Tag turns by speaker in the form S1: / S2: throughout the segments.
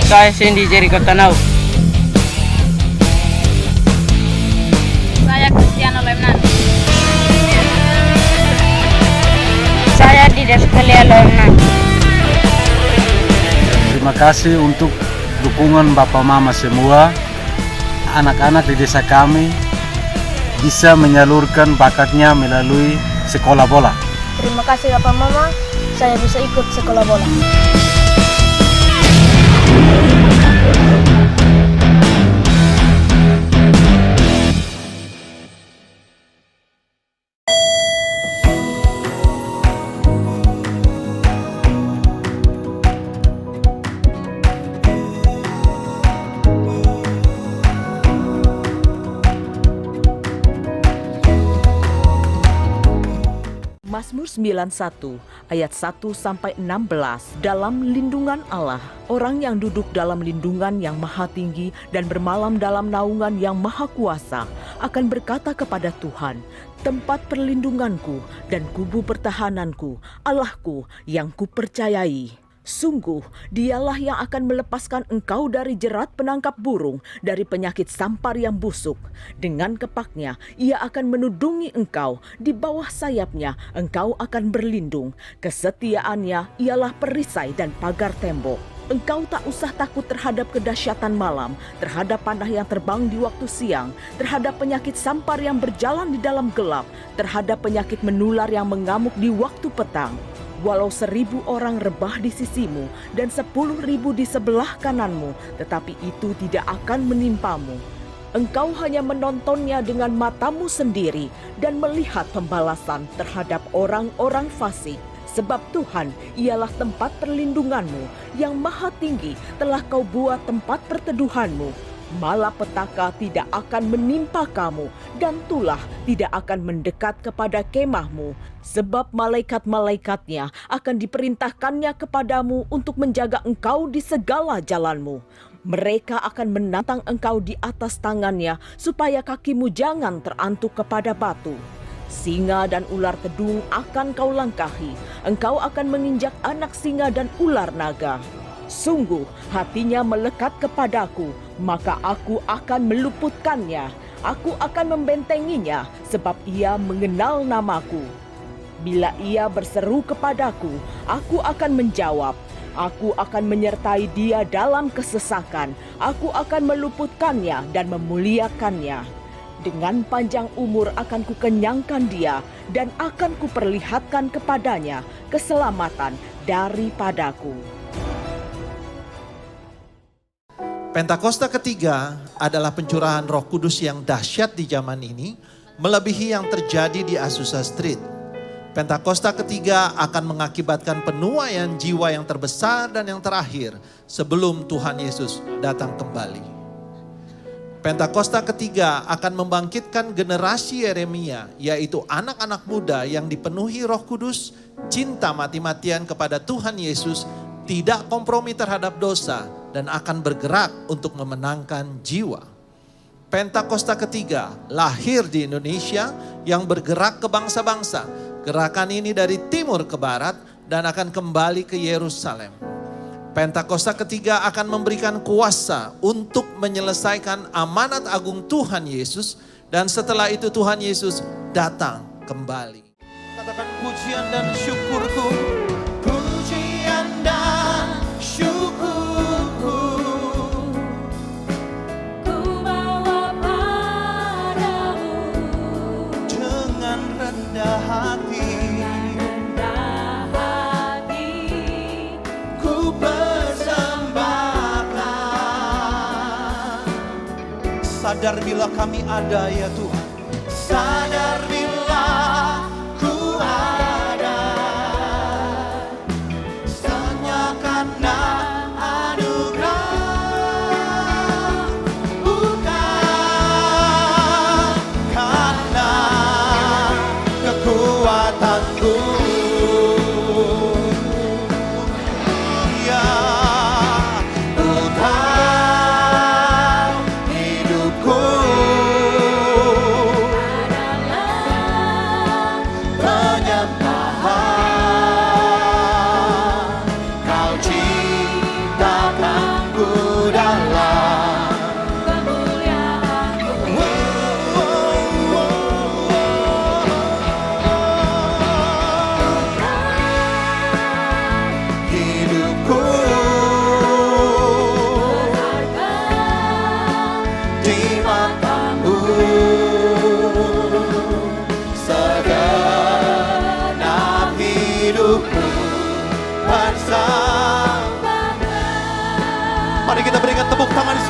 S1: Saya Cindy Jericho Tanau.
S2: Saya Cristiano Lemnan.
S3: Saya Didas Kalia Lemnan.
S4: Terima kasih untuk dukungan Bapak Mama semua. Anak-anak di desa kami bisa menyalurkan bakatnya melalui sekolah bola.
S3: Terima kasih Bapak Mama, saya bisa ikut sekolah bola.
S5: Mazmur 91 ayat 1-16. Dalam lindungan Allah, orang yang duduk dalam lindungan yang maha tinggi dan bermalam dalam naungan yang maha kuasa akan berkata kepada Tuhan, tempat perlindunganku dan kubu pertahananku, Allahku yang kupercayai. Sungguh, dialah yang akan melepaskan engkau dari jerat penangkap burung, dari penyakit sampar yang busuk. Dengan kepaknya, ia akan menudungi engkau. Di bawah sayapnya, engkau akan berlindung. Kesetiaannya ialah perisai dan pagar tembok. Engkau tak usah takut terhadap kedahsyatan malam, terhadap panah yang terbang di waktu siang, terhadap penyakit sampar yang berjalan di dalam gelap, terhadap penyakit menular yang mengamuk di waktu petang. Walau 1.000 orang rebah di sisimu dan 10.000 di sebelah kananmu, tetapi itu tidak akan menimpamu. Engkau hanya menontonnya dengan matamu sendiri dan melihat pembalasan terhadap orang-orang fasik. Sebab Tuhan ialah tempat perlindunganmu, yang maha tinggi telah kau buat tempat perteduhanmu. Malapetaka tidak akan menimpa kamu, dan tulah tidak akan mendekat kepada kemahmu. Sebab malaikat-malaikatnya akan diperintahkannya kepadamu untuk menjaga engkau di segala jalanmu. Mereka akan menatang engkau di atas tangannya, supaya kakimu jangan terantuk kepada batu. Singa dan ular kedung akan kau langkahi. Engkau akan menginjak anak singa dan ular naga. Sungguh hatinya melekat kepadaku, maka aku akan meluputkannya. Aku akan membentenginya, sebab ia mengenal namaku. Bila ia berseru kepadaku, aku akan menjawab. Aku akan menyertai dia dalam kesesakan. Aku akan meluputkannya dan memuliakannya. Dengan panjang umur akan kukenyangkan dia, dan akan kuperlihatkan kepadanya keselamatan daripadaku.
S6: Pentakosta ketiga adalah pencurahan Roh Kudus yang dahsyat di zaman ini, melebihi yang terjadi di Azusa Street. Pentakosta ketiga akan mengakibatkan penuaian jiwa yang terbesar dan yang terakhir sebelum Tuhan Yesus datang kembali. Pentakosta ketiga akan membangkitkan generasi Yeremia, yaitu anak-anak muda yang dipenuhi Roh Kudus, cinta mati-matian kepada Tuhan Yesus, tidak kompromi terhadap dosa, dan akan bergerak untuk memenangkan jiwa. Pentakosta ketiga lahir di Indonesia yang bergerak ke bangsa-bangsa. Gerakan ini dari timur ke barat dan akan kembali ke Yerusalem. Pentakosta ketiga akan memberikan kuasa untuk menyelesaikan amanat agung Tuhan Yesus, dan setelah itu Tuhan Yesus datang kembali. Katakan pujian dan syukurku, pujian dan syukurku.
S2: Ku bawa padamu
S6: Dengan rendah hati, ku persembahkan. Sadar bila kami ada ya Tuhan, sadar bila ku ada, tanyakanlah anugerah, bukan karena kekuatanku. Ya, bukan hidupku adalah penyembahan. Kau ciptakan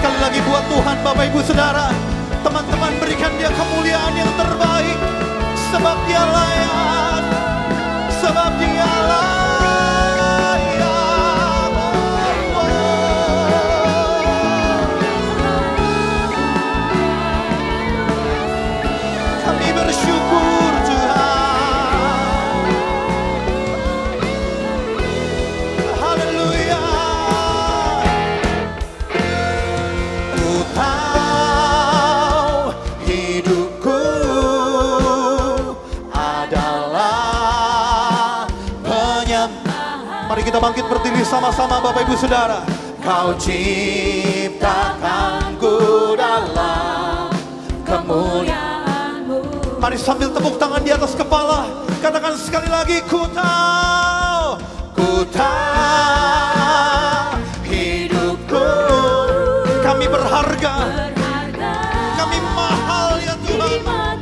S6: sekali lagi buat Tuhan Bapak Ibu Saudara. Teman-teman berikan dia kemuliaan yang terbaik. Sebab dia layak. Sebab dia layak. Kami bersyukur Tuhan. Haleluya. Ku tahu hidupku adalah penyembahan. Mari kita bangkit berdiri sama-sama Bapak Ibu Saudara. Kau ciptakanku dalam kemuliaan. Mari sambil tepuk tangan di atas kepala, katakan sekali lagi, ku tahu hidupku. Kami berharga, kami mahal ya Tuhan.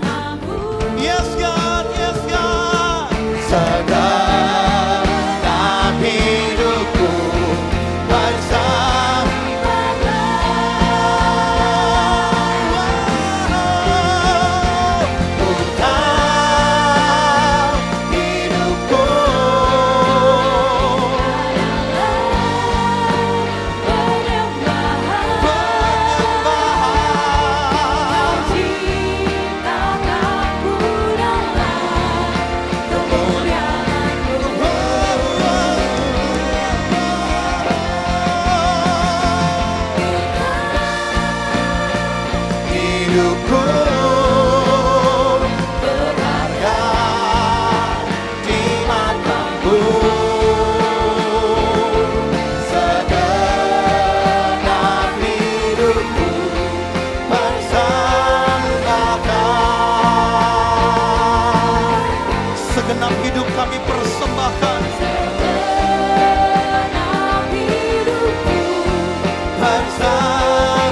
S6: Yes God, yes God. Segenap hidupku bersama. Hidupku berharga di matamu. Segenap hidupku persembahkan. Segenap hidup kami persembahkan. Segenap hidupku persembahkan.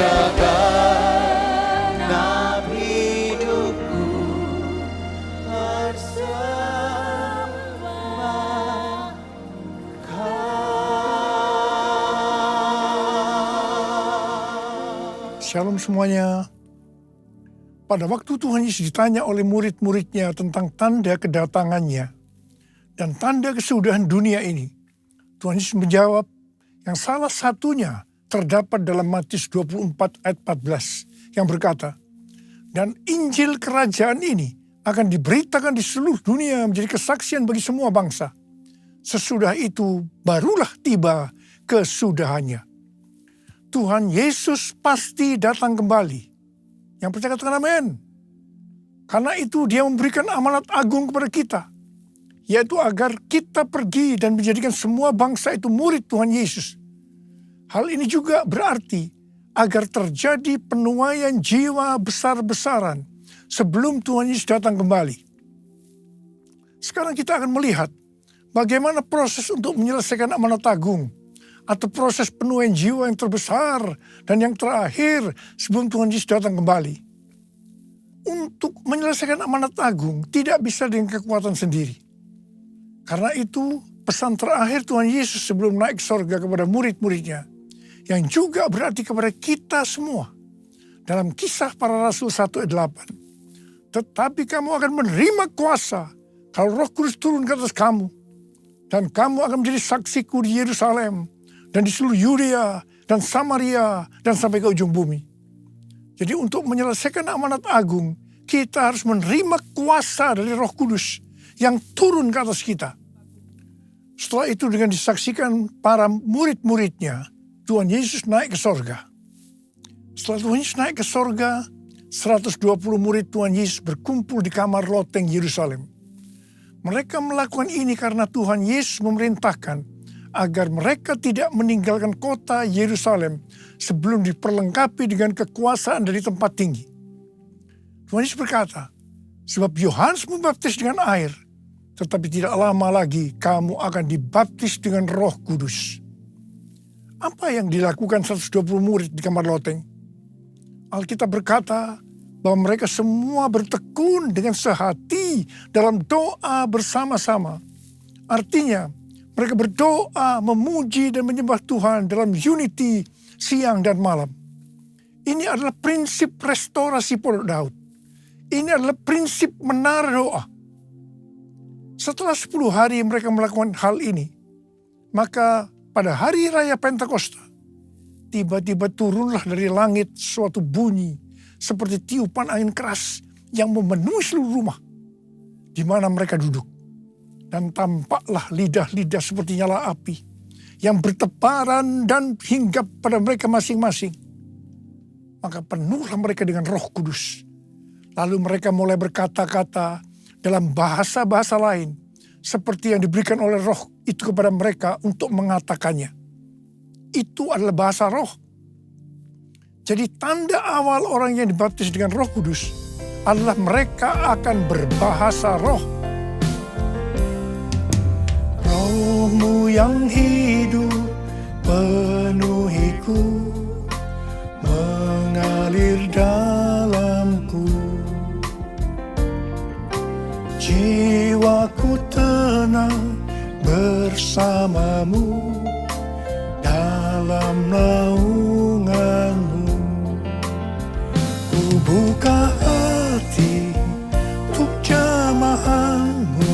S6: Segenap hidupku persembahkan.
S1: Shalom semuanya. Pada waktu Tuhan Yesus ditanya oleh murid-muridnya tentang tanda kedatangannya dan tanda kesudahan dunia ini, Tuhan Yesus menjawab yang salah satunya terdapat dalam Matius 24 ayat 14 yang berkata, dan Injil kerajaan ini akan diberitakan di seluruh dunia menjadi kesaksian bagi semua bangsa. Sesudah itu barulah tiba kesudahannya. Tuhan Yesus pasti datang kembali. Yang percaya katakan amin. Karena itu dia memberikan amanat agung kepada kita, yaitu agar kita pergi dan menjadikan semua bangsa itu murid Tuhan Yesus. Hal ini juga berarti agar terjadi penuaian jiwa besar-besaran sebelum Tuhan Yesus datang kembali. Sekarang kita akan melihat bagaimana proses untuk menyelesaikan amanat agung atau proses penuaian jiwa yang terbesar dan yang terakhir sebelum Tuhan Yesus datang kembali. Untuk menyelesaikan amanat agung tidak bisa dengan kekuatan sendiri. Karena itu pesan terakhir Tuhan Yesus sebelum naik ke sorga kepada murid-muridnya, yang juga berarti kepada kita semua. Dalam Kisah Para Rasul 1 ayat 8. Tetapi kamu akan menerima kuasa kalau Roh Kudus turun ke atas kamu. Dan kamu akan menjadi saksiku di Yerusalem dan di seluruh Yudea dan Samaria dan sampai ke ujung bumi. Jadi untuk menyelesaikan amanat agung, kita harus menerima kuasa dari Roh Kudus yang turun ke atas kita. Setelah itu dengan disaksikan para murid-muridnya, Tuhan Yesus naik ke sorga. Setelah Tuhan Yesus naik ke sorga, 120 murid Tuhan Yesus berkumpul di kamar loteng Yerusalem. Mereka melakukan ini karena Tuhan Yesus memerintahkan agar mereka tidak meninggalkan kota Yerusalem sebelum diperlengkapi dengan kekuasaan dari tempat tinggi. Tuhan Yesus berkata, sebab Yohanes membaptis dengan air, tetapi tidak lama lagi kamu akan dibaptis dengan Roh Kudus. Apa yang dilakukan 120 murid di kamar loteng? Alkitab berkata bahwa mereka semua bertekun dengan sehati dalam doa bersama-sama Artinya, mereka berdoa, memuji dan menyembah Tuhan dalam unity siang dan malam. Ini adalah prinsip restorasi Pondok Daud. Ini adalah prinsip menara doa. Setelah 10 hari mereka melakukan hal ini, maka pada hari raya Pentakosta, tiba-tiba turunlah dari langit suatu bunyi seperti tiupan angin keras yang memenuhi seluruh rumah di mana mereka duduk. Dan tampaklah lidah-lidah seperti nyala api yang bertebaran dan hinggap pada mereka masing-masing. Maka penuhlah mereka dengan Roh Kudus. Lalu mereka mulai berkata-kata dalam bahasa-bahasa lain seperti yang diberikan oleh Roh itu kepada mereka untuk mengatakannya. Itu adalah bahasa roh. Jadi tanda awal orang yang dibaptis dengan Roh Kudus adalah mereka akan berbahasa roh. Rohmu yang hidup penuhiku, mengalir dalamku. Jiwaku tenang bersamamu dalam naunganmu. Ku buka hati untuk jamahanmu,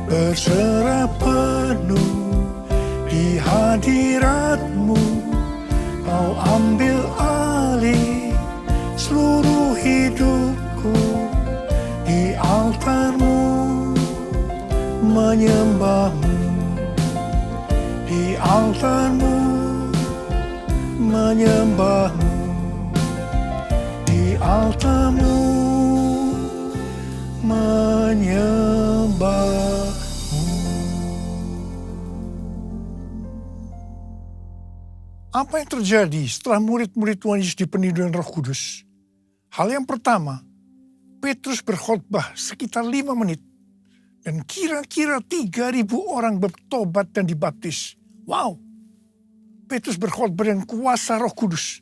S1: berserah penuh di hadiratmu. Kau ambil alih seluruh hidupku, di altarmu menyembahmu, di altarmu menyembahmu, di altarmu menyembahmu. Apa yang terjadi setelah murid-murid Tuhan Yesus dipenuhi dengan Roh Kudus? Hal yang pertama, Petrus berkhotbah sekitar 5 menit. Dan kira-kira 3.000 orang bertobat dan dibaptis. Wow! Petrus berkhotbah dengan kuasa Roh Kudus.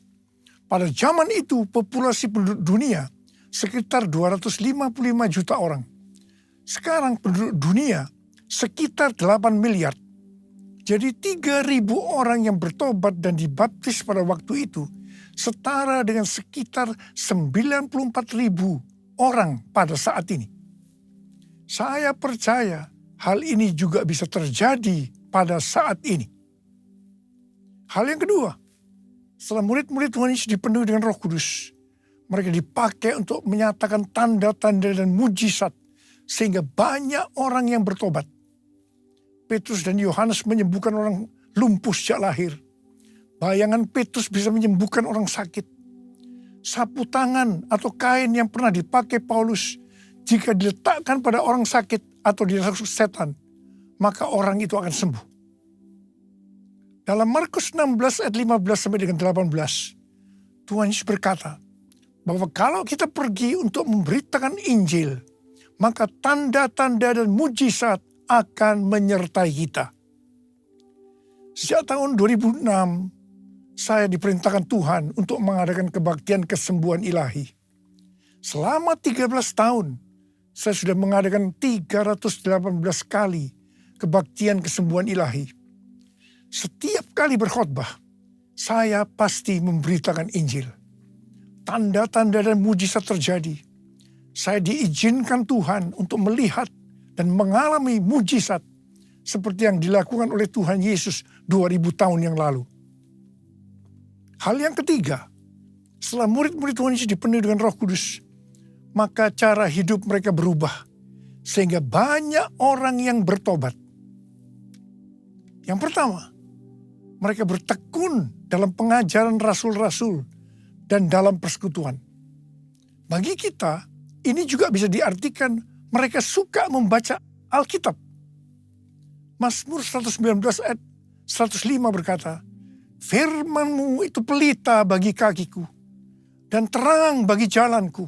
S1: Pada zaman itu populasi penduduk dunia sekitar 255 juta orang. Sekarang penduduk dunia sekitar 8 miliar. Jadi 3.000 orang yang bertobat dan dibaptis pada waktu itu setara dengan sekitar 94.000 orang pada saat ini. Saya percaya hal ini juga bisa terjadi pada saat ini. Hal yang kedua, setelah murid-murid Tuhan Yesus dipenuhi dengan Roh Kudus, mereka dipakai untuk menyatakan tanda-tanda dan mujizat sehingga banyak orang yang bertobat. Petrus dan Yohanes menyembuhkan orang lumpuh sejak lahir. Bayangan Petrus bisa menyembuhkan orang sakit. Sapu tangan atau kain yang pernah dipakai Paulus, jika diletakkan pada orang sakit atau dirasuk setan, maka orang itu akan sembuh. Dalam Markus 16 ayat 15 sampai dengan 18, Tuhan Yesus berkata bahwa kalau kita pergi untuk memberitakan Injil, maka tanda-tanda dan mujizat akan menyertai kita. Sejak tahun 2006, saya diperintahkan Tuhan untuk mengadakan kebaktian kesembuhan ilahi. Selama 13 tahun, saya sudah mengadakan 318 kali kebaktian kesembuhan ilahi. Setiap kali berkhotbah, saya pasti memberitakan Injil. Tanda-tanda dan mujizat terjadi. Saya diizinkan Tuhan untuk melihat dan mengalami mujizat seperti yang dilakukan oleh Tuhan Yesus 2000 tahun yang lalu. Hal yang ketiga, setelah murid-murid Tuhan Yesus dipenuhi dengan Roh Kudus, maka cara hidup mereka berubah sehingga banyak orang yang bertobat. Yang pertama, mereka bertekun dalam pengajaran rasul-rasul dan dalam persekutuan. Bagi kita, ini juga bisa diartikan mereka suka membaca Alkitab. Mazmur 119 ayat 105 berkata, "Firman-Mu itu pelita bagi kakiku dan terang bagi jalanku."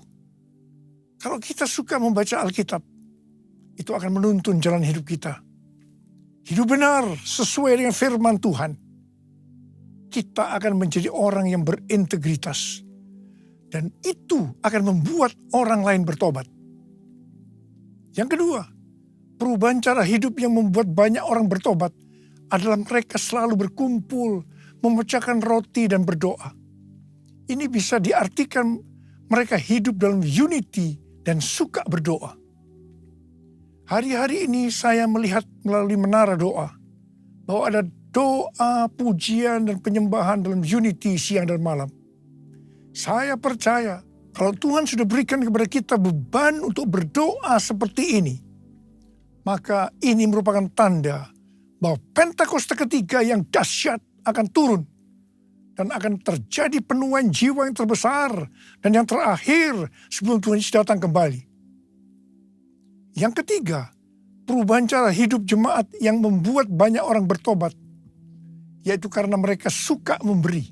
S1: Kalau kita suka membaca Alkitab, itu akan menuntun jalan hidup kita. Hidup benar sesuai dengan firman Tuhan. Kita akan menjadi orang yang berintegritas. Dan itu akan membuat orang lain bertobat. Yang kedua, perubahan cara hidup yang membuat banyak orang bertobat adalah mereka selalu berkumpul, memecahkan roti dan berdoa. Ini bisa diartikan mereka hidup dalam unity dan suka berdoa. Hari-hari ini saya melihat melalui menara doa bahwa ada doa, pujian, dan penyembahan dalam unity siang dan malam. Saya percaya kalau Tuhan sudah berikan kepada kita beban untuk berdoa seperti ini, maka ini merupakan tanda bahwa Pentakosta ketiga yang dahsyat akan turun dan akan terjadi penuaian jiwa yang terbesar dan yang terakhir sebelum Tuhan Yesus datang kembali. Yang ketiga, perubahan cara hidup jemaat yang membuat banyak orang bertobat, yaitu karena mereka suka memberi,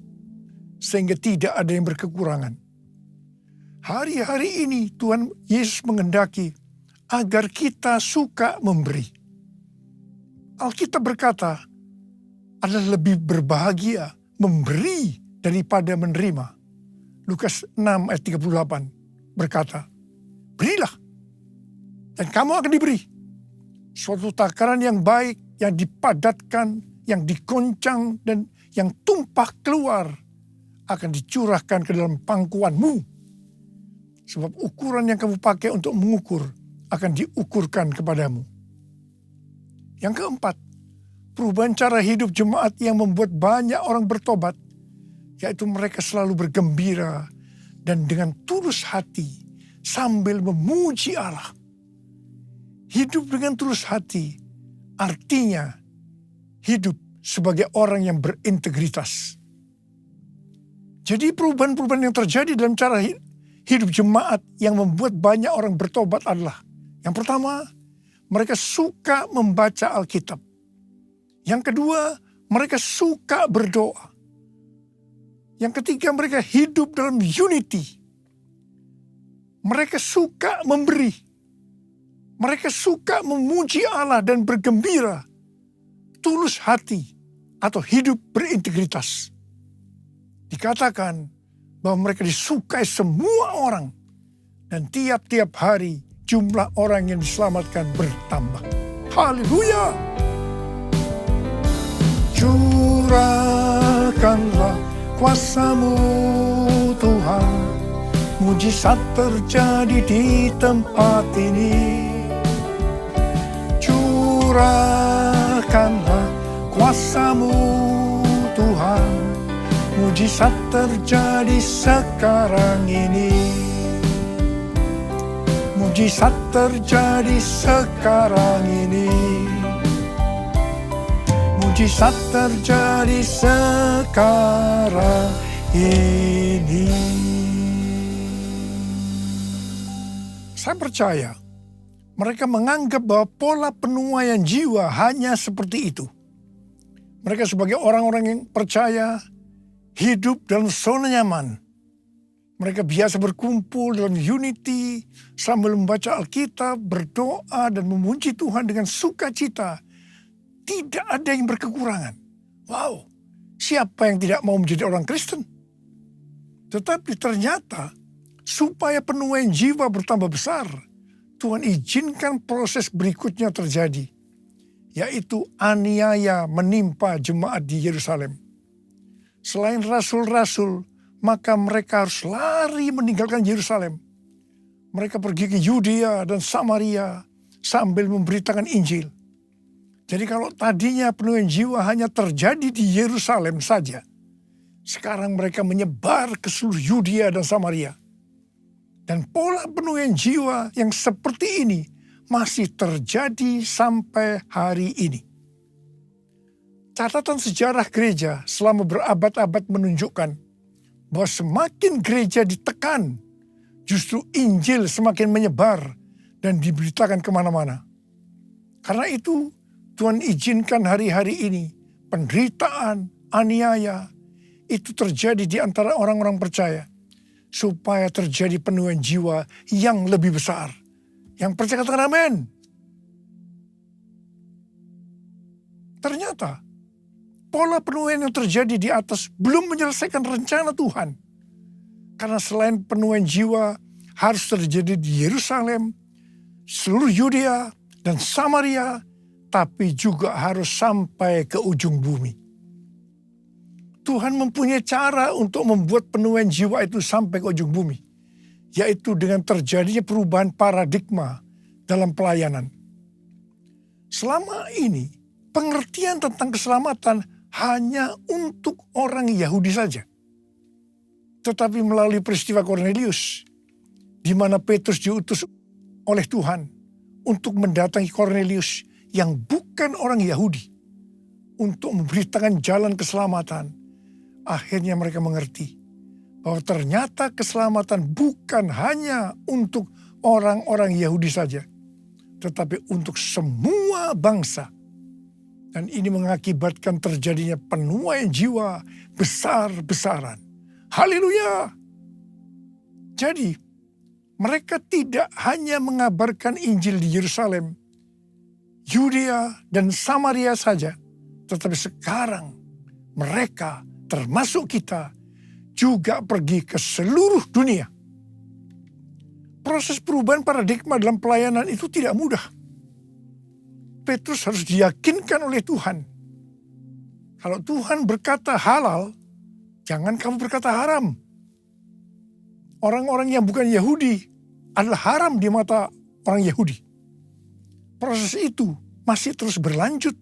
S1: sehingga tidak ada yang berkekurangan. Hari-hari ini Tuhan Yesus menghendaki agar kita suka memberi. Alkitab berkata, adalah lebih berbahagia memberi daripada menerima. Lukas 6 ayat 38 berkata, berilah dan kamu akan diberi. Suatu takaran yang baik, yang dipadatkan, yang dikoncang, dan yang tumpah keluar akan dicurahkan ke dalam pangkuanmu. Sebab ukuran yang kamu pakai untuk mengukur akan diukurkan kepadamu. Yang keempat, perubahan cara hidup jemaat yang membuat banyak orang bertobat, yaitu mereka selalu bergembira dan dengan tulus hati sambil memuji Allah. Hidup dengan tulus hati artinya hidup sebagai orang yang berintegritas. Jadi perubahan-perubahan yang terjadi dalam cara hidup jemaat yang membuat banyak orang bertobat adalah, yang pertama, mereka suka membaca Alkitab. Yang kedua, mereka suka berdoa. Yang ketiga, mereka hidup dalam unity. Mereka suka memberi. Mereka suka memuji Allah dan bergembira. Tulus hati atau hidup berintegritas. Dikatakan bahwa mereka disukai semua orang. Dan tiap-tiap hari jumlah orang yang diselamatkan bertambah. Haleluya! Curahkanlah kuasa-Mu Tuhan, mujizat terjadi di tempat ini. Curahkanlah kuasa-Mu Tuhan, mujizat terjadi sekarang ini. Mujizat terjadi sekarang ini. Mujizat terjadi sekarang ini. Saya percaya mereka menganggap bahwa pola penuaian jiwa hanya seperti itu. Mereka sebagai orang-orang yang percaya hidup dalam zona nyaman. Mereka biasa berkumpul dalam unity sambil membaca Alkitab, berdoa dan memuji Tuhan dengan sukacita. Tidak ada yang berkekurangan. Wow, siapa yang tidak mau menjadi orang Kristen? Tetapi ternyata supaya penuaian jiwa bertambah besar, Tuhan izinkan proses berikutnya terjadi, yaitu aniaya menimpa jemaat di Yerusalem. Selain rasul-rasul, maka mereka harus lari meninggalkan Yerusalem. Mereka pergi ke Yudea dan Samaria sambil memberitakan Injil. Jadi kalau tadinya penuaian jiwa hanya terjadi di Yerusalem saja, sekarang mereka menyebar ke seluruh Yudea dan Samaria. Dan pola penuaian jiwa yang seperti ini masih terjadi sampai hari ini. Catatan sejarah gereja selama berabad-abad menunjukkan bahwa semakin gereja ditekan, justru Injil semakin menyebar dan diberitakan kemana-mana. Karena itu Tuhan izinkan hari-hari ini penderitaan, aniaya, itu terjadi di antara orang-orang percaya. Supaya terjadi penuaian jiwa yang lebih besar. Yang percaya katakan amin. Ternyata pola penuaian yang terjadi di atas belum menyelesaikan rencana Tuhan. Karena selain penuaian jiwa harus terjadi di Yerusalem, seluruh Yudea, dan Samaria, tapi juga harus sampai ke ujung bumi. Tuhan mempunyai cara untuk membuat penuaian jiwa itu sampai ke ujung bumi, yaitu dengan terjadinya perubahan paradigma dalam pelayanan. Selama ini, pengertian tentang keselamatan hanya untuk orang Yahudi saja. Tetapi melalui peristiwa Kornelius, di mana Petrus diutus oleh Tuhan untuk mendatangi Kornelius yang bukan orang Yahudi, untuk memberitakan jalan keselamatan, akhirnya mereka mengerti bahwa ternyata keselamatan bukan hanya untuk orang-orang Yahudi saja, tetapi untuk semua bangsa. Dan ini mengakibatkan terjadinya penuaian jiwa besar-besaran. Haleluya! Jadi, mereka tidak hanya mengabarkan Injil di Yerusalem, Yudea, dan Samaria saja, tetapi sekarang mereka, termasuk kita, juga pergi ke seluruh dunia. Proses perubahan paradigma dalam pelayanan itu tidak mudah. Petrus harus diyakinkan oleh Tuhan. Kalau Tuhan berkata halal, jangan kamu berkata haram. Orang-orang yang bukan Yahudi adalah haram di mata orang Yahudi. Proses itu masih terus berlanjut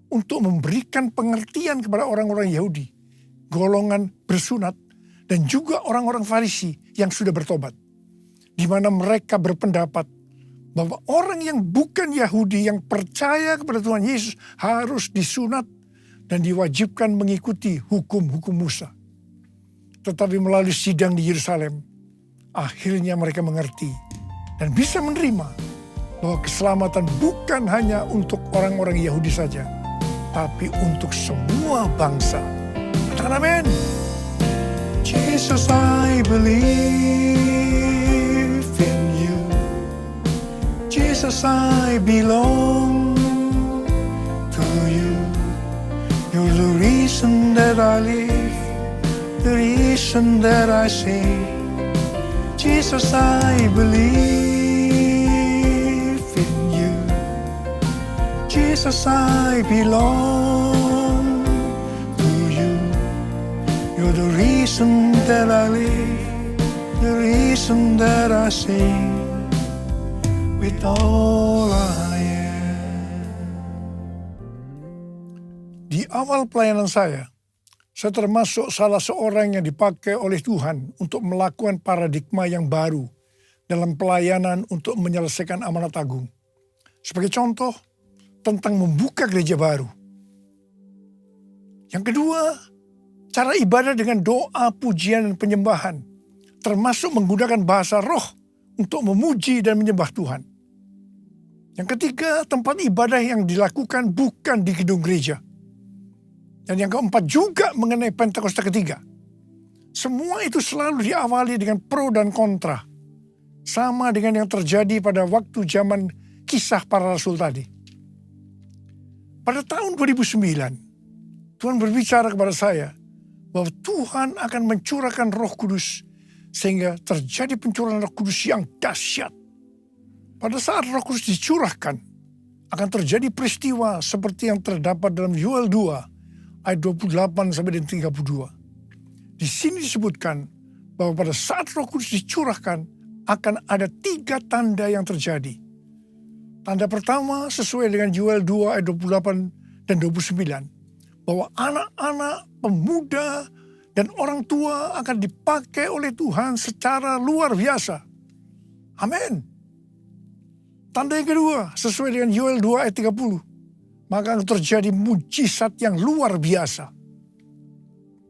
S1: untuk memberikan pengertian kepada orang-orang Yahudi, golongan bersunat, dan juga orang-orang Farisi yang sudah bertobat. Di mana mereka berpendapat bahwa orang yang bukan Yahudi yang percaya kepada Tuhan Yesus harus disunat dan diwajibkan mengikuti hukum-hukum Musa. Tetapi melalui sidang di Yerusalem, akhirnya mereka mengerti dan bisa menerima bahwa keselamatan bukan hanya untuk orang-orang Yahudi saja, tapi untuk semua bangsa. Katakan amin. Jesus, I believe in you. Jesus, I belong to you. You're the reason that I live, the reason that I sing. Jesus, I believe in you. Jesus, I belong to you. You're the reason that I live, the reason that I sing with all I am. Di awal pelayanan saya termasuk salah seorang yang dipakai oleh Tuhan untuk melakukan paradigma yang baru dalam pelayanan untuk menyelesaikan amanat agung. Sebagai contoh, tentang membuka gereja baru. Yang kedua, cara ibadah dengan doa, pujian, dan penyembahan, termasuk menggunakan bahasa roh untuk memuji dan menyembah Tuhan. Yang ketiga, tempat ibadah yang dilakukan bukan di gedung gereja. Dan yang keempat juga mengenai Pentakosta ketiga. Semua itu selalu diawali dengan pro dan kontra. Sama dengan yang terjadi pada waktu zaman kisah para rasul tadi. Pada tahun 2009, Tuhan berbicara kepada saya bahwa Tuhan akan mencurahkan Roh Kudus sehingga terjadi pencurahan Roh Kudus yang dahsyat. Pada saat Roh Kudus dicurahkan, akan terjadi peristiwa seperti yang terdapat dalam Yoel 2 ayat 28 sampai dengan 32. Di sini disebutkan bahwa pada saat Roh Kudus dicurahkan akan ada 3 tanda yang terjadi. Tanda pertama sesuai dengan Yoel 2 ayat 28 dan 29, bahwa anak-anak, pemuda, dan orang tua akan dipakai oleh Tuhan secara luar biasa. Amin. Tanda yang kedua sesuai dengan Yoel 2 ayat 30, maka akan terjadi mujizat yang luar biasa.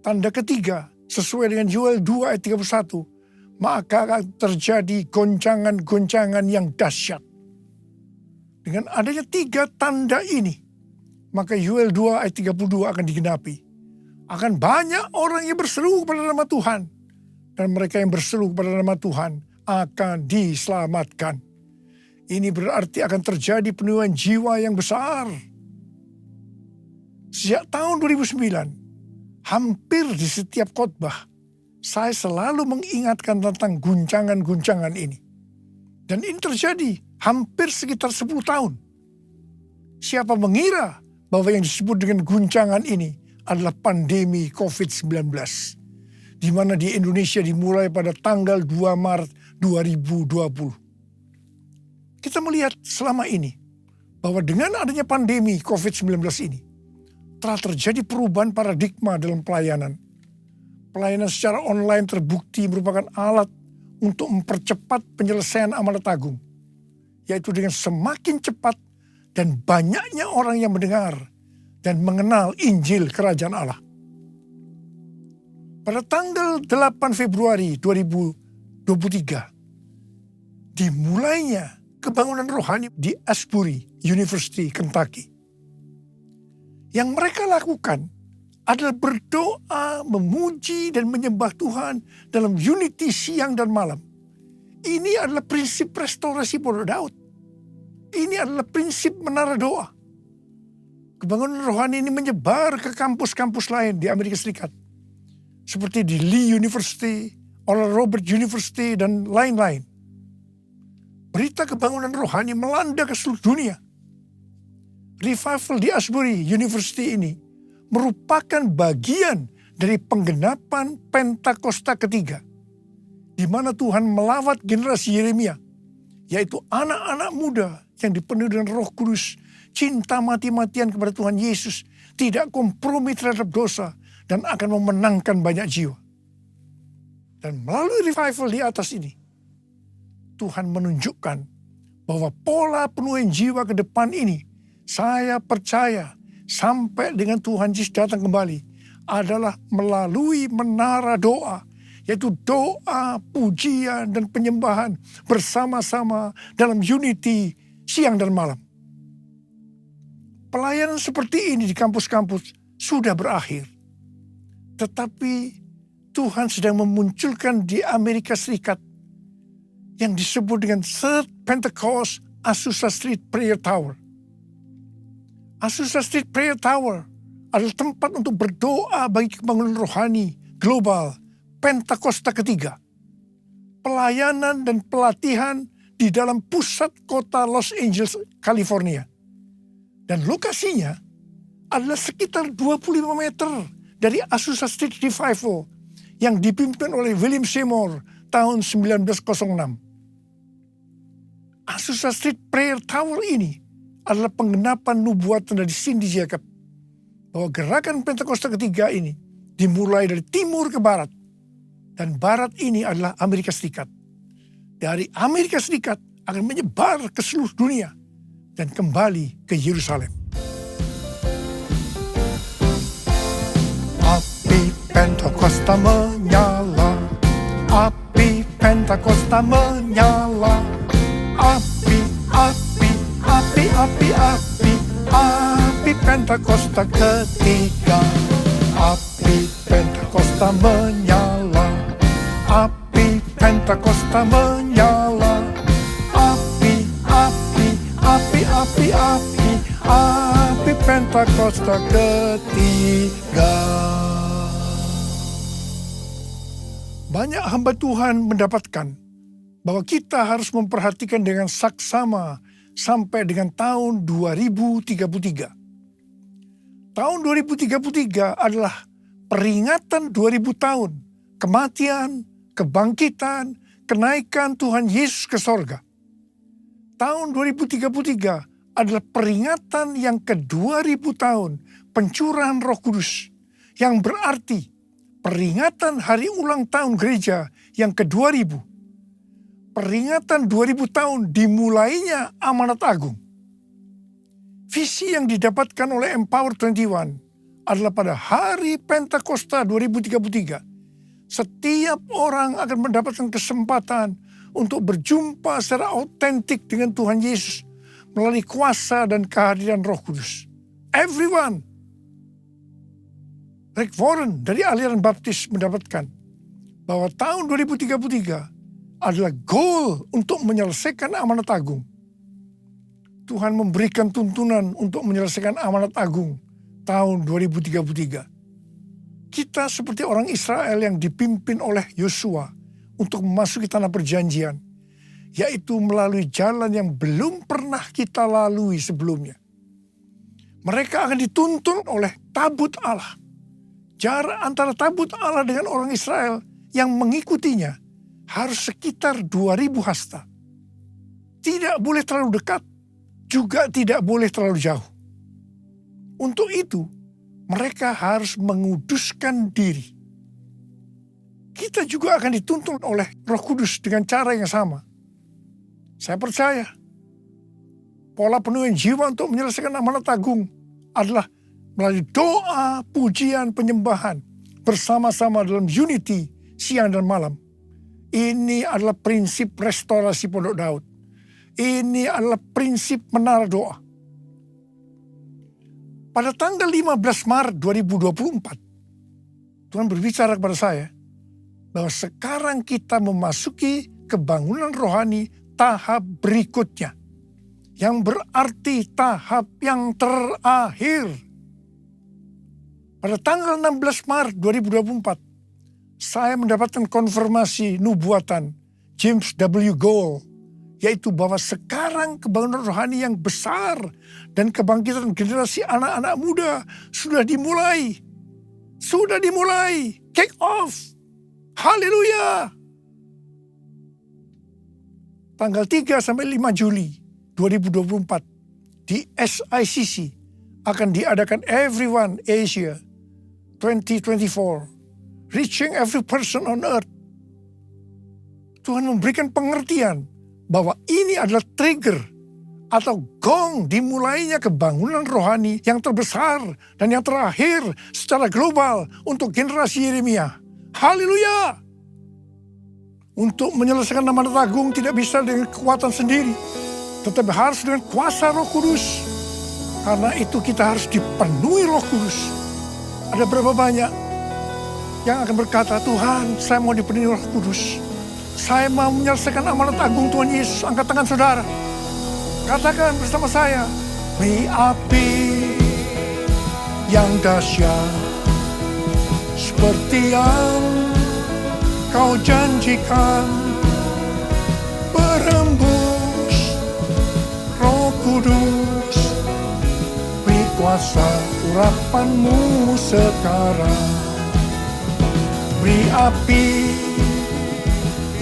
S1: Tanda ketiga sesuai dengan Yoel 2 ayat 31, maka akan terjadi goncangan-goncangan yang dahsyat. Dengan adanya 3 tanda ini, maka Yoel 2 ayat 32 akan digenapi. Akan banyak orang yang berseru kepada nama Tuhan, dan mereka yang berseru kepada nama Tuhan akan diselamatkan. Ini berarti akan terjadi penuaian jiwa yang besar. Sejak tahun 2009, hampir di setiap khotbah, saya selalu mengingatkan tentang guncangan-guncangan ini. Dan ini terjadi hampir sekitar 10 tahun Siapa mengira bahwa yang disebut dengan guncangan ini adalah pandemi COVID-19. Di mana di Indonesia dimulai pada tanggal 2 Maret 2020. Kita melihat selama ini bahwa dengan adanya pandemi COVID-19 ini telah terjadi perubahan paradigma dalam pelayanan. Pelayanan secara online terbukti merupakan alat untuk mempercepat penyelesaian amanat agung, yaitu dengan semakin cepat dan banyaknya orang yang mendengar dan mengenal Injil Kerajaan Allah. Pada tanggal 8 Februari 2023, dimulainya kebangunan rohani di Asbury University, Kentucky. Yang mereka lakukan adalah berdoa, memuji, dan menyembah Tuhan dalam unity siang dan malam. Ini adalah prinsip restorasi Pondok Daud. Ini adalah prinsip menara doa. Kebangunan rohani ini menyebar ke kampus-kampus lain di Amerika Serikat. Seperti di Lee University, Oral Roberts University, dan lain-lain. Berita kebangunan rohani melanda ke seluruh dunia. Revival di Asbury University ini merupakan bagian dari penggenapan Pentakosta ketiga, di mana Tuhan melawat generasi Yeremia, yaitu anak-anak muda yang dipenuhi dengan Roh Kudus, cinta mati-matian kepada Tuhan Yesus, tidak kompromi terhadap dosa, dan akan memenangkan banyak jiwa. Dan melalui revival di atas ini, Tuhan menunjukkan bahwa pola penuhin jiwa ke depan ini, saya percaya sampai dengan Tuhan Yesus datang kembali, adalah melalui menara doa, yaitu doa, pujian, dan penyembahan bersama-sama dalam unity siang dan malam. Pelayanan seperti ini di kampus-kampus sudah berakhir. Tetapi Tuhan sedang memunculkan di Amerika Serikat yang disebut dengan Third Pentecost Azusa Street Prayer Tower. Azusa Street Prayer Tower adalah tempat untuk berdoa bagi kebangunan rohani global Pentakosta ketiga. Pelayanan dan pelatihan di dalam pusat kota Los Angeles, California. Dan lokasinya adalah sekitar 25 meter dari Azusa Street Revival yang dipimpin oleh William Seymour tahun 1906. Azusa Street Prayer Tower ini adalah penggenapan nubuatan dari Cindy Jacob bahwa gerakan Pentakosta ketiga ini dimulai dari timur ke barat, dan barat ini adalah Amerika Serikat. Dari Amerika Serikat akan menyebar ke seluruh dunia dan kembali ke Yerusalem. Api Pentakosta menyala, api Pentakosta menyala, api, api, api, api, api, api Pentakosta ketiga, api Pentakosta menyala, api Pentakosta menyala, api, api, api, api, api, api Pentakosta ketiga. Banyak hamba Tuhan mendapatkan bahwa kita harus memperhatikan dengan saksama sampai dengan tahun 2033. Tahun 2033 adalah peringatan 2000 tahun kematian, kebangkitan, kenaikan Tuhan Yesus ke sorga. Tahun 2033 adalah peringatan yang ke-2000 tahun pencurahan Roh Kudus, yang berarti peringatan hari ulang tahun gereja yang ke-2000. Peringatan 2000 tahun dimulainya amanat agung. Visi yang didapatkan oleh Empower 21 adalah pada hari Pentakosta 2033, setiap orang akan mendapatkan kesempatan untuk berjumpa secara autentik dengan Tuhan Yesus melalui kuasa dan kehadiran Roh Kudus. Everyone. Rick Warren dari aliran Baptis mendapatkan bahwa tahun 2033 adalah goal untuk menyelesaikan amanat agung. Tuhan memberikan tuntunan untuk menyelesaikan amanat agung tahun 2033. Kita seperti orang Israel yang dipimpin oleh Yosua untuk memasuki tanah perjanjian, yaitu melalui jalan yang belum pernah kita lalui sebelumnya. Mereka akan dituntun oleh tabut Allah. Jarak antara tabut Allah dengan orang Israel yang mengikutinya harus sekitar 2000 hasta. Tidak boleh terlalu dekat, juga tidak boleh terlalu jauh. Untuk itu, mereka harus menguduskan diri. Kita juga akan dituntun oleh Roh Kudus dengan cara yang sama. Saya percaya, pola penuhan jiwa untuk menyelesaikan amanat agung adalah melalui doa, pujian, penyembahan bersama-sama dalam unity siang dan malam. Ini adalah prinsip restorasi Pondok Daud. Ini adalah prinsip menara doa. Pada tanggal 15 Maret 2024, Tuhan berbicara kepada saya bahwa sekarang kita memasuki kebangunan rohani tahap berikutnya. Yang berarti tahap yang terakhir. Pada tanggal 16 Maret 2024, saya mendapatkan konfirmasi nubuatan James W. Gould, yaitu bahwa sekarang kebangunan rohani yang besar dan kebangkitan generasi anak-anak muda sudah dimulai. Sudah dimulai. Kick off. Haleluya. Tanggal 3 sampai 5 Juli 2024 di SICC akan diadakan Everyone Asia 2024, Reaching Every Person on Earth. Tuhan memberikan pengertian bahwa ini adalah trigger atau gong dimulainya kebangunan rohani yang terbesar dan yang terakhir secara global untuk generasi Yeremia. Haleluya! Untuk menyelesaikan amanat agung tidak bisa dengan kekuatan sendiri, tetapi harus dengan kuasa Roh Kudus. Karena itu kita harus dipenuhi Roh Kudus. Ada berapa banyak yang akan berkata, Tuhan, saya mau dipenuhi Roh Kudus. Saya mau menyelesaikan amanat agung Tuhan Yesus. Angkat tangan saudara. Katakan bersama saya, beri api yang dahsyat seperti yang Kau janjikan, berembus Roh Kudus, beri kuasa urapan-Mu sekarang. Beri api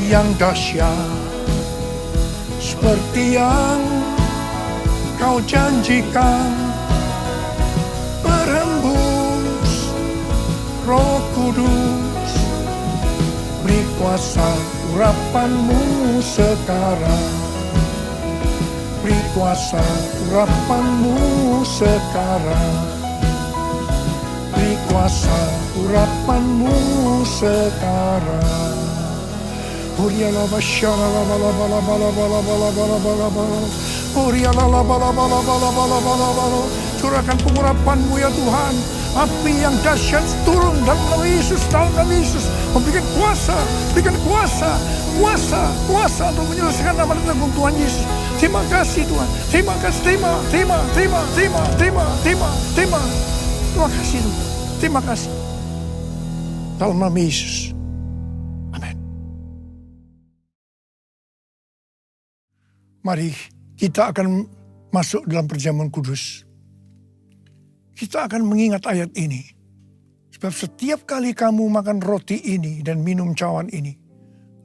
S1: yang dahsyat seperti yang Kau janjikan, berembus Roh Kudus, beri kuasa urapan-Mu sekarang. Beri kuasa urapan-Mu sekarang. Beri kuasa urapan-Mu sekarang. Urialaba syarala bala bala bala bala bala bala bala bala. Urialala bala bala bala bala bala bala. Curahkan pengurapan-Mu ya Tuhan. Api yang dahsyat turun dalam nama Yesus, dalam nama Yesus. Memberikan kuasa, berikan kuasa, kuasa untuk menyelesaikan amanat agung Tuhan Yesus. Terima kasih Tuhan, terima kasih, terima kasih Tuhan, terima kasih. Dalam nama Yesus. Amin. Mari kita akan masuk dalam perjamuan kudus. Kita akan mengingat ayat ini. Sebab setiap kali kamu makan roti ini dan minum cawan ini,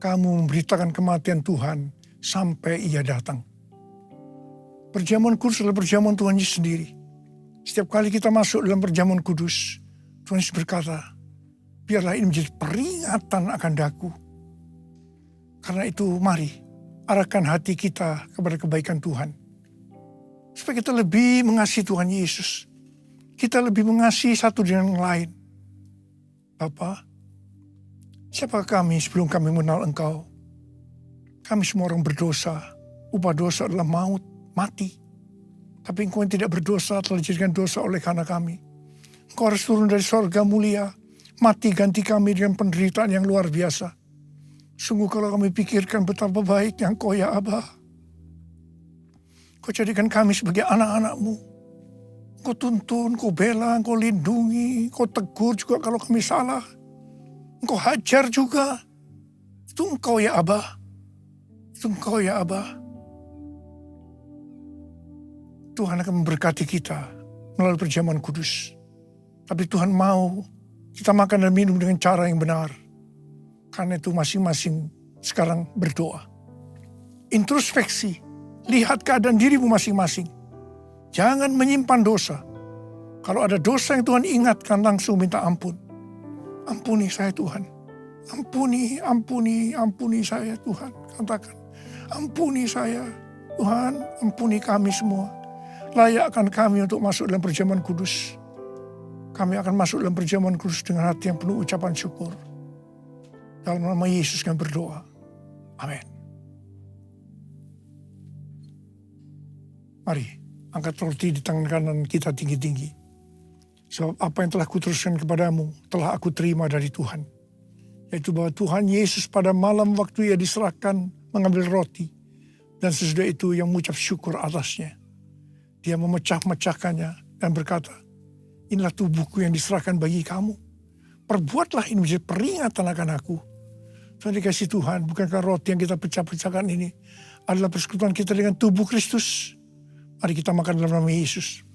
S1: kamu memberitakan kematian Tuhan sampai Ia datang. Perjamuan kudus adalah perjamuan Tuhan Yesus sendiri. Setiap kali kita masuk dalam perjamuan kudus, Tuhan Yesus berkata, biarlah ini menjadi peringatan akan daku. Karena itu mari arahkan hati kita kepada kebaikan Tuhan. Supaya kita lebih mengasihi Tuhan Yesus. Kita lebih mengasihi satu dengan yang lain. Bapa, siapa kami sebelum kami mengenal Engkau? Kami semua orang berdosa. Upah dosa adalah maut, mati. Tapi Engkau yang tidak berdosa telah dijadikan dosa oleh karena kami. Engkau harus turun dari sorga mulia. Mati ganti kami dengan penderitaan yang luar biasa. Sungguh kalau kami pikirkan betapa baiknya Engkau ya Abah. Kau jadikan kami sebagai anak-anak-Mu. Kau tuntun, kau bela, kau lindungi, kau tegur juga kalau kami salah. Kau hajar juga. Itu Engkau ya Abah. Itu Engkau ya Abah. Tuhan akan memberkati kita melalui perjamuan kudus. Tapi Tuhan mau kita makan dan minum dengan cara yang benar. Karena itu masing-masing sekarang berdoa. Introspeksi, lihat keadaan dirimu masing-masing. Jangan menyimpan dosa. Kalau ada dosa yang Tuhan ingatkan, langsung minta ampun. Ampuni saya Tuhan. Ampuni saya Tuhan. Katakan, ampuni saya Tuhan, ampuni kami semua. Layakkan kami untuk masuk dalam perjamuan kudus. Kami akan masuk dalam perjamuan kudus dengan hati yang penuh ucapan syukur. Dalam nama Yesus kami berdoa. Amin. Mari, angkat roti di tangan kanan kita tinggi-tinggi. Sebab apa yang telah kuteruskan kepadamu, telah aku terima dari Tuhan. Yaitu bahwa Tuhan Yesus pada malam waktu ia diserahkan mengambil roti. Dan sesudah itu yang mengucap syukur atasnya. Dia memecah-mecahkannya dan berkata, inilah tubuhku yang diserahkan bagi kamu. Perbuatlah ini menjadi peringatan akan aku. Tuhan dikasih Tuhan, bukankah roti yang kita pecah-pecahkan ini adalah persekutuan kita dengan tubuh Kristus? Mari kita makan dalam nama Yesus.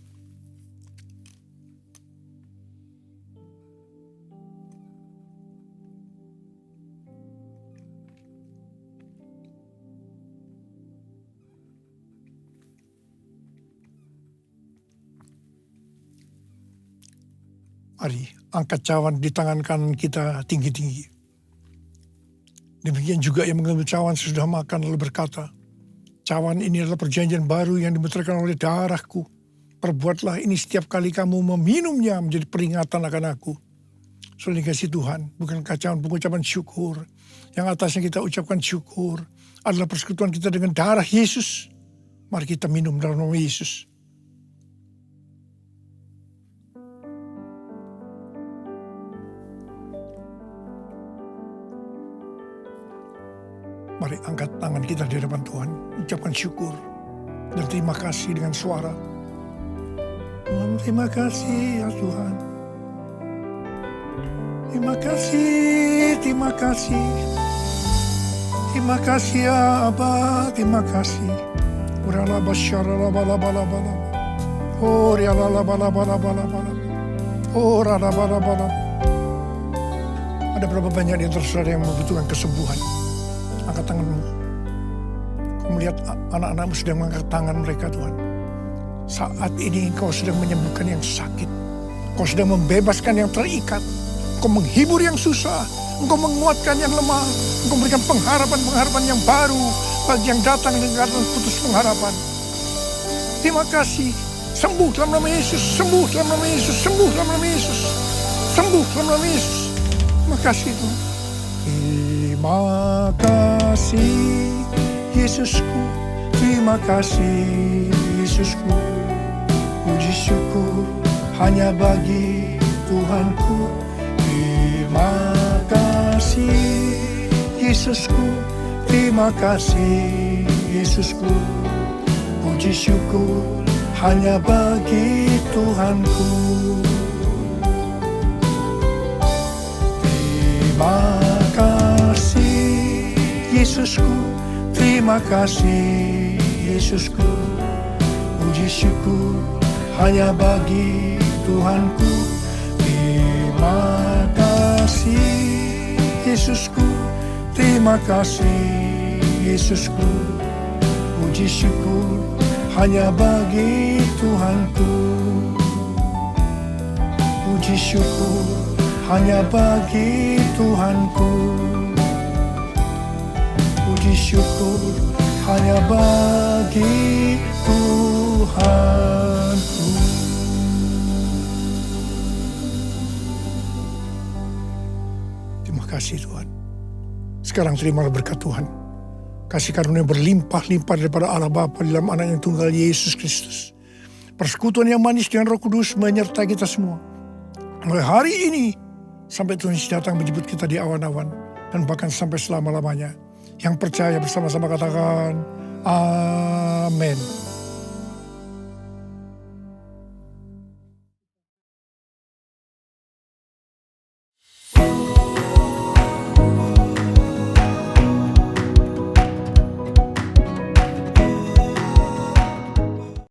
S1: Mari angkat cawan di tangan kanan kita tinggi-tinggi. Demikian juga yang mengambil cawan sesudah makan lalu berkata, cawan ini adalah perjanjian baru yang dibenterkan oleh darahku. Perbuatlah ini setiap kali kamu meminumnya menjadi peringatan akan aku. Soalnya kasih Tuhan, bukankah cawan pengucapan syukur. Yang atasnya kita ucapkan syukur adalah persekutuan kita dengan darah Yesus. Mari kita minum dalam nama Yesus. Mari angkat tangan kita di hadapan Tuhan. Ucapkan syukur dan terima kasih dengan suara. Tuhan, terima kasih ya Tuhan. Terima kasih, terima kasih. Terima kasih ya Abba, terima kasih. Urala basyara bala bala bala. Oh riala bala bala bala bala. Oh rala bala bala. Ada berapa banyak di antara saudara yang membutuhkan kesembuhan? Angkat tanganmu. Kau melihat anak-anakmu sedang mengangkat tangan mereka Tuhan. Saat ini Engkau sedang menyembuhkan yang sakit. Kau sedang membebaskan yang terikat. Engkau menghibur yang susah. Engkau menguatkan yang lemah. Engkau memberikan pengharapan-pengharapan yang baru bagi yang datang dengan keadaan putus pengharapan. Terima kasih. Sembuh dalam nama Yesus. Sembuh dalam nama Yesus. Sembuh dalam nama Yesus. Sembuh dalam nama Yesus. Terima kasih Tuhan. Terima kasih Yesusku, terima kasih Yesusku. Puji syukur hanya bagi Tuhanku. Terima kasih Yesusku, terima kasih Yesusku. Puji syukur hanya bagi Tuhanku. Terima kasih Yesusku, terima kasih Yesusku. Puji syukur hanya bagi Tuhanku. Terima kasih Yesusku, terima kasih Yesusku. Puji syukur hanya bagi Tuhanku. Puji syukur hanya bagi Tuhanku. Puji syukur hanya bagi Tuhanku. Terima kasih Tuhan. Sekarang terimalah berkat Tuhan. Kasih karunia berlimpah-limpah daripada Allah Bapa dalam Anak yang tunggal Yesus Kristus. Persekutuan yang manis dengan Roh Kudus menyertai kita semua. Mulai hari ini sampai Tuhan Yesus datang menjemput kita di awan-awan dan bahkan sampai selama-lamanya. Yang percaya bersama-sama katakan amin.